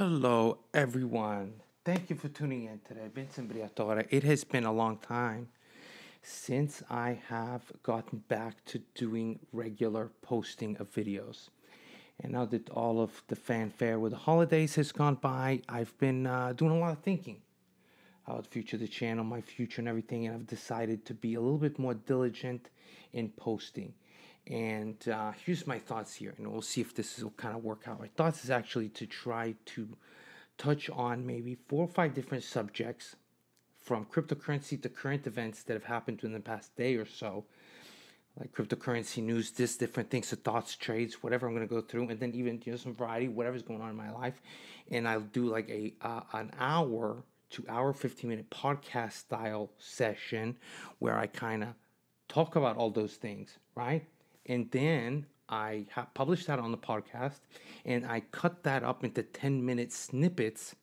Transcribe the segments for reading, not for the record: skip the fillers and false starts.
Hello, everyone. Thank you for tuning in today. Vincent Briatore. It has been a long time since I have gotten back to doing regular posting of videos. And now that all of the fanfare with the holidays has gone by, I've been doing a lot of thinking about the future of the channel, my future, and everything. And I've decided to be a little bit more diligent in posting. And here's my thoughts here, and we'll see if this will kind of work out. My thoughts is actually to try to touch on maybe 4 or 5 different subjects from cryptocurrency to current events that have happened in the past day or so, like cryptocurrency news, this different things, so thoughts, trades, whatever I'm going to go through, and then even some variety, whatever's going on in my life, and I'll do like a an hour to hour 15-minute podcast style session where I kind of talk about all those things, right? And then I published that on the podcast, and I cut that up into 10-minute snippets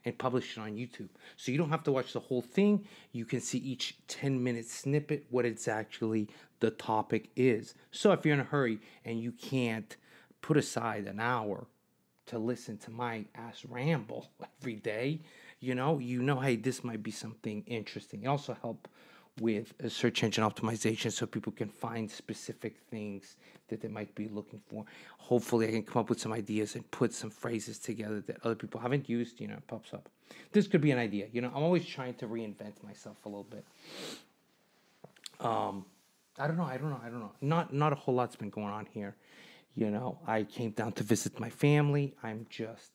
and publish it on YouTube. So you don't have to watch the whole thing. You can see each 10-minute snippet, what it's actually the topic is. So if you're in a hurry and you can't put aside an hour to listen to my ass ramble every day, hey, this might be something interesting. It also help with a search engine optimization so people can find specific things that they might be looking for. Hopefully I can come up with some ideas and put some phrases together that other people haven't used, it pops up. This could be an idea. I'm always trying to reinvent myself a little bit. I don't know. Not a whole lot's been going on here. I came down to visit my family. I'm just,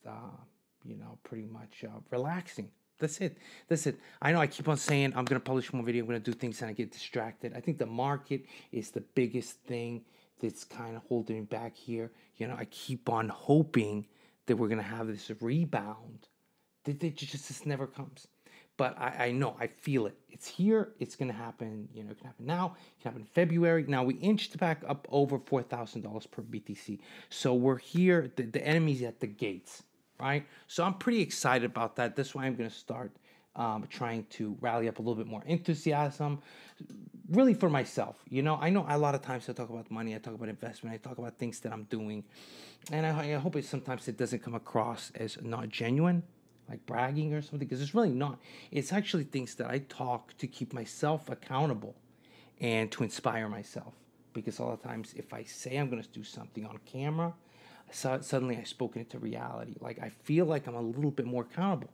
pretty much relaxing. That's it. I know I keep on saying I'm going to publish more video, I'm going to do things, and I get distracted. I think the market is the biggest thing that's kind of holding me back here. I keep on hoping that we're going to have this rebound. That just never comes. But I know, I feel it. It's here. It's going to happen. It can happen now. It can happen in February. Now, we inched back up over $4,000 per BTC. So we're here. The enemy's at the gates. Right? So I'm pretty excited about that. That's why I'm going to start trying to rally up a little bit more enthusiasm, really for myself. I know a lot of times I talk about money, I talk about investment, I talk about things that I'm doing, and I hope sometimes it doesn't come across as not genuine, like bragging or something, because it's really not. It's actually things that I talk to keep myself accountable and to inspire myself. Because a lot of times if I say I'm going to do something on camera, suddenly I've spoken it to reality. Like, I feel like I'm a little bit more accountable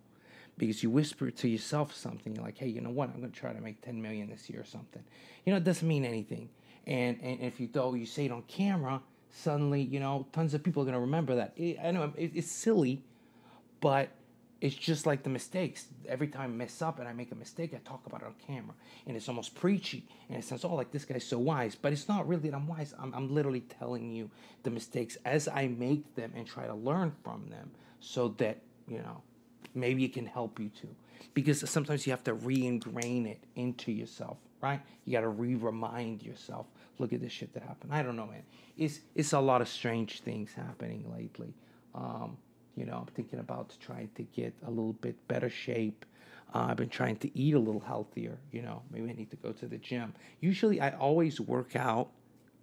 because you whisper to yourself something. You're like, hey, you know what? I'm going to try to make 10 million this year or something. It doesn't mean anything. And if you say it on camera, suddenly, tons of people are going to remember that. I know it's silly, but it's just like the mistakes. Every time I mess up and I make a mistake, I talk about it on camera. And it's almost preachy. And it sounds, like this guy's so wise. But it's not really that I'm wise. I'm literally telling you the mistakes as I make them and try to learn from them so that, maybe it can help you too. Because sometimes you have to re-ingrain it into yourself, right? You got to re-remind yourself, look at this shit that happened. I don't know, man. It's a lot of strange things happening lately. I'm thinking about trying to get a little bit better shape. I've been trying to eat a little healthier. Maybe I need to go to the gym. Usually, I always work out.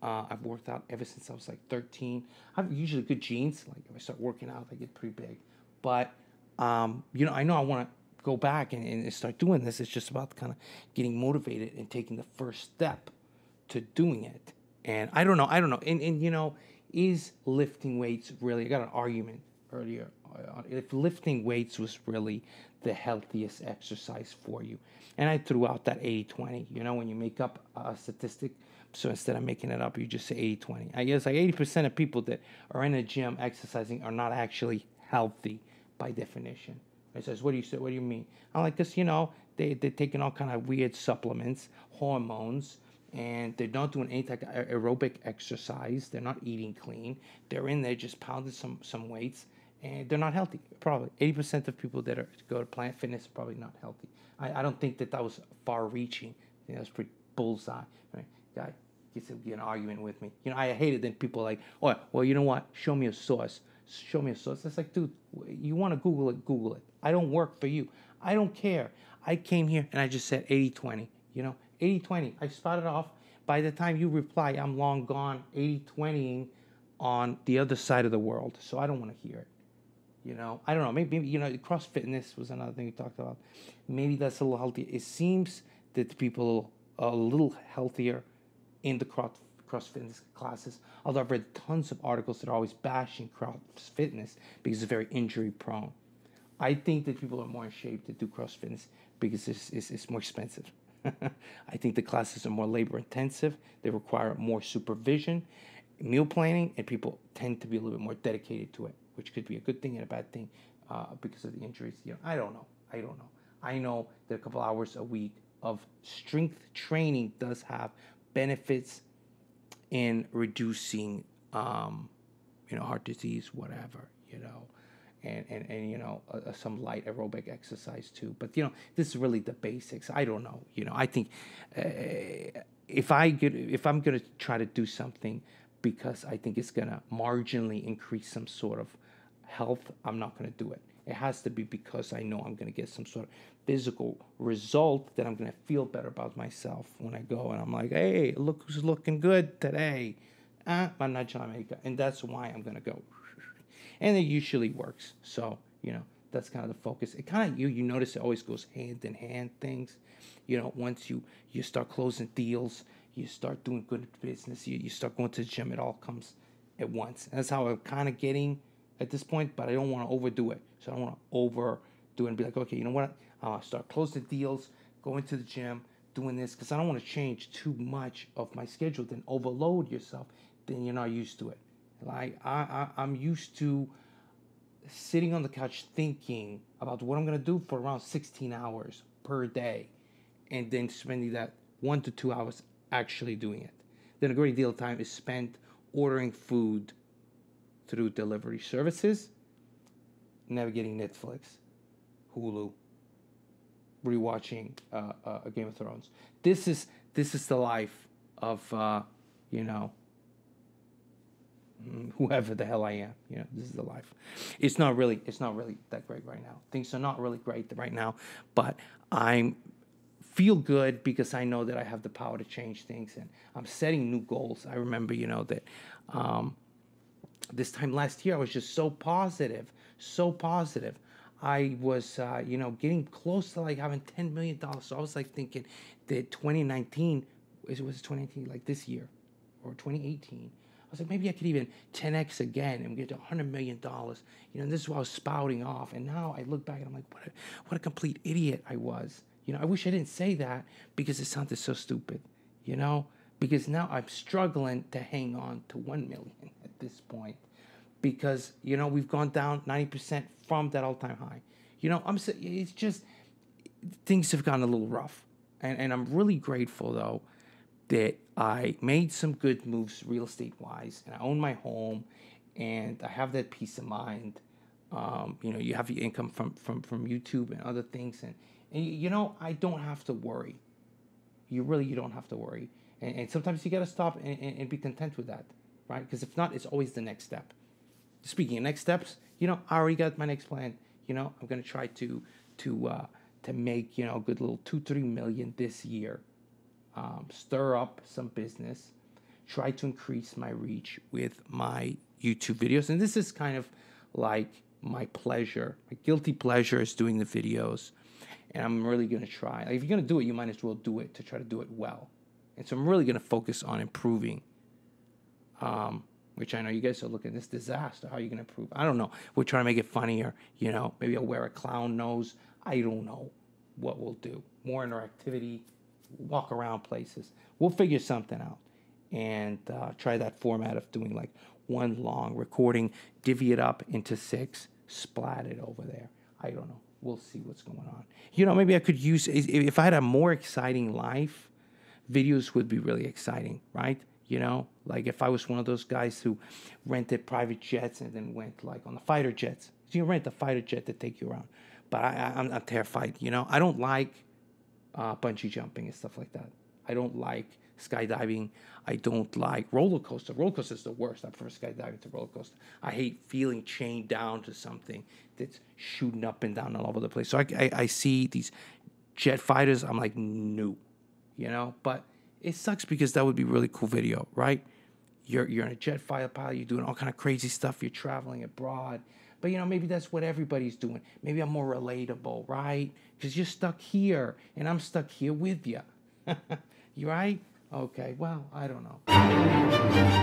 I've worked out ever since I was like 13. I have usually good genes. Like, if I start working out, I get pretty big. But, I know I want to go back and start doing this. It's just about kind of getting motivated and taking the first step to doing it. And I don't know. And is lifting weights really, I got an argument earlier, if lifting weights was really the healthiest exercise for you. And I threw out that 80-20, when you make up a statistic, so instead of making it up, you just say 80-20. I guess like 80% of people that are in a gym exercising are not actually healthy by definition. I says, what do you mean? I'm like, because, they're taking all kind of weird supplements, hormones, and they're not doing any type of aerobic exercise. They're not eating clean. They're in there just pounding some weights, and they're not healthy. Probably 80% of people that go to Planet Fitness are probably not healthy. I don't think that was far-reaching. That's pretty bullseye. Right? Guy gets to get an argument with me. I hate it. Then people are like, oh, well, you know what? Show me a source. Show me a source. It's like, dude, you want to Google it, Google it. I don't work for you. I don't care. I came here and I just said 80-20. 80-20. I started off. By the time you reply, I'm long gone 80-20ing on the other side of the world. So I don't want to hear it. I don't know. Maybe cross fitness was another thing we talked about. Maybe that's a little healthier. It seems that people are a little healthier in the cross fitness classes. Although I've read tons of articles that are always bashing cross fitness because it's very injury prone. I think that people are more in shape to do cross fitness because it's more expensive. I think the classes are more labor intensive. They require more supervision, meal planning, and people tend to be a little bit more dedicated to it, which could be a good thing and a bad thing because of the injuries. I don't know. I know that a couple hours a week of strength training does have benefits in reducing, heart disease, whatever, and some light aerobic exercise too. But this is really the basics. I don't know. I think if I'm gonna try to do something because I think it's gonna marginally increase some sort of health, I'm not gonna do it. It has to be because I know I'm gonna get some sort of physical result that I'm gonna feel better about myself when I go and I'm like, hey, look who's looking good today. And that's why I'm gonna go. And it usually works. So, that's kind of the focus. It kind of, you notice it always goes hand in hand, things. Once you start closing deals, you start doing good business, you start going to the gym, it all comes at once. And that's how I'm kind of getting at this point, but I don't want to overdo it. So I don't want to overdo it and be like, okay, you know what? I'll start closing deals, going to the gym, doing this, because I don't want to change too much of my schedule, then overload yourself, then you're not used to it. Like I'm used to sitting on the couch thinking about what I'm going to do for around 16 hours per day, and then spending that 1 to 2 hours actually doing it. Then a great deal of time is spent ordering food through delivery services, navigating Netflix, Hulu, rewatching Game of Thrones. This is the life of whoever the hell I am. This is the life. It's not really that great right now. Things are not really great right now, but I feel good because I know that I have the power to change things, and I'm setting new goals. I remember, that this time last year I was just so positive. I was, getting close to like having $10 million. So I was like thinking that 2019, was 2019 like this year or 2018? I was like, maybe I could even 10x again and get to $100 million. And this is what I was spouting off. And now I look back and I'm like, what a complete idiot I was. I wish I didn't say that because it sounded so stupid, because now I'm struggling to hang on to 1 million at this point because, we've gone down 90% from that all-time high. It's just, things have gotten a little rough. And I'm really grateful, though, that I made some good moves real estate-wise, and I own my home, and I have that peace of mind. You have your income from YouTube and other things, and I don't have to worry. You don't have to worry. And sometimes you got to stop and be content with that, right? Because if not, it's always the next step. Speaking of next steps, I already got my next plan. I'm going to try to make, a good little 2-3 million this year. Stir up some business, try to increase my reach with my YouTube videos. And this is kind of like my pleasure. My guilty pleasure is doing the videos. And I'm really going to try. Like, if you're going to do it, you might as well do it to try to do it well. And so I'm really going to focus on improving, which I know you guys are looking at this disaster. How are you going to improve? I don't know. We're trying to make it funnier. Maybe I'll wear a clown nose. I don't know what we'll do. More interactivity. Walk around places. We'll figure something out and try that format of doing like one long recording, divvy it up into 6, splat it over there. I don't know. We'll see what's going on. Maybe I could use, if I had a more exciting life, videos would be really exciting, right? Like if I was one of those guys who rented private jets and then went like on the fighter jets. So you rent a fighter jet to take you around. But I'm terrified, I don't like bungee jumping and stuff like that. I don't like skydiving. I don't like roller coaster. Roller coaster is the worst. I prefer skydiving to roller coaster. I hate feeling chained down to something that's shooting up and down all over the place. So I see these jet fighters. I'm like, no, But it sucks because that would be a really cool video, right? You're in a jet fighter pilot. You're doing all kind of crazy stuff. You're traveling abroad. But But, maybe that's what everybody's doing. Maybe I'm more relatable, right? Because you're stuck here, and I'm stuck here with you. You right? Okay, well, I don't know.